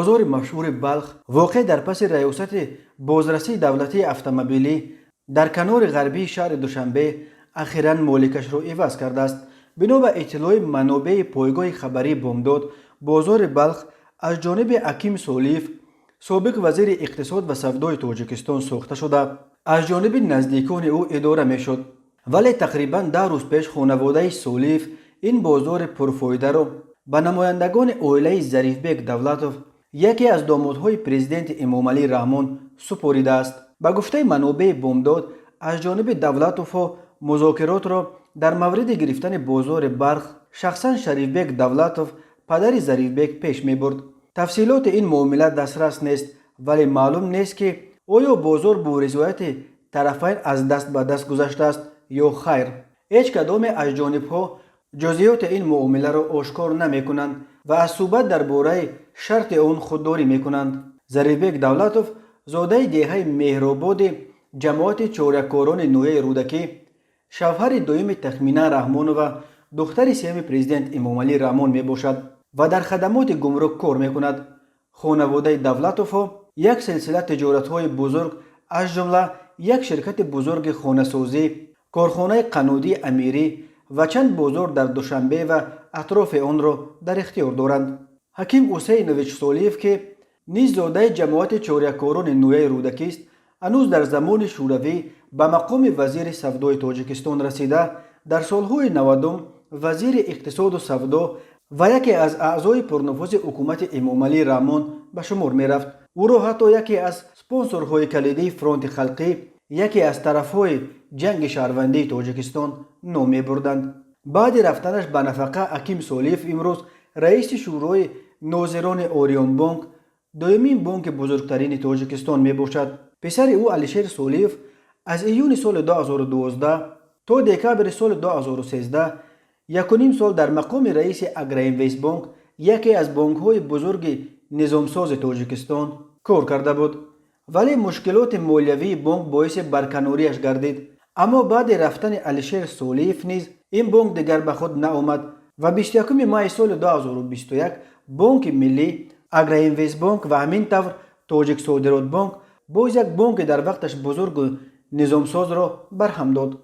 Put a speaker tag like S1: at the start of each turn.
S1: بازار مشهور بلخ واقع در پس ریاست بازرسی دولتی اتومبیلی در کنار غربی شهر دوشنبه اخیراً مالکش را عوض کرده است. بنا به اطلاع منابع پایگاه خبری بامداد، بازار بلخ از جانب حکیم سولیف سابق وزیر اقتصاد و سودای تاجیکستان ساخته شده از جانب نزدیکان او اداره می شد. ولی تقریباً 10 روز پیش خانواده سولیف این بازار پرفایده را به نمایندگان عائله ظریفبک دولتوف، یکی از دامادهای پرزیدنت امامعلی رحمان، سپریده است. به گفته منابع بامداد، از جانب دولتوف مذاکرات را در مورد گرفتن بازار بلخ شخصا شریفبک دولتوف پدر ظریفبک پیش می برد. تفصیلات این معامله دسترس نیست، ولی معلوم نیست که آیا بازار با رضایت طرفین از دست به دست گذشته است یا خیر. هیچ کدام از جانبها جزئیات این معامله را آشکار نمی کنند و از صحبت درباره شرط آن خودداری می کنند. ظریفبک دولتوف زاده دهه مهرآباد جماعت چاره‌کاران نویه رودکی، شوهر دوم تخمینه رحمان و دختر سوم پرزیدنت امامعلی رحمان می باشد و در خدمات گمرک کار می کند. خانواده دولتوف یک سلسله تجارت‌های بزرگ از جمله یک شرکت بزرگ خانه‌سازی، کارخانه قنادی امیری و چند بازار در دوشنبه و اطراف آن را در اختیار دارند. حکیم حسینویچ سولیف که نیز زاده جماعت چاره‌کاران نویه رودکی است، هنوز در زمان شوروی به مقام وزیر سودای تاجیکستان رسیده در سالهای 90 وزیر اقتصاد و سودا و یکی از اعضای پرنفوذ حکومت امامعلی رحمان به شمار می رفت. او را حتی یکی از سپانسرهای کلیدی فرانت خلقی، یکی از طرفهای جنگ شهروندی تاجیکستان نام می بردند. بعد رفتنش به نفقه، حکیم سولیف امروز رئیس شورای ناظران آریان بانک، دومین بانک بزرگترین تاجیکستان می باشد. پسر او علیشیر سولیف از ایون سال 2012 تا دکبر سال 2013 یکونیم سال در مقام رئیس اگراینویست بانک، یکی از بانک‌های بزرگ نظامساز تاجیکستان کار کرده بود. ولی مشکلات مالیوی بانک باعث برکناریش گردید. اما بعد رفتن علیشیر سولیف نیز این بانک دیگر به خود نآمد و 21 ماه سال 2021 بانک ملی، اگراینویست بانک و همین طور تاجیک صادرات بانک باز یک بانک در وقتش بزرگ و نظامساز را برهم داد.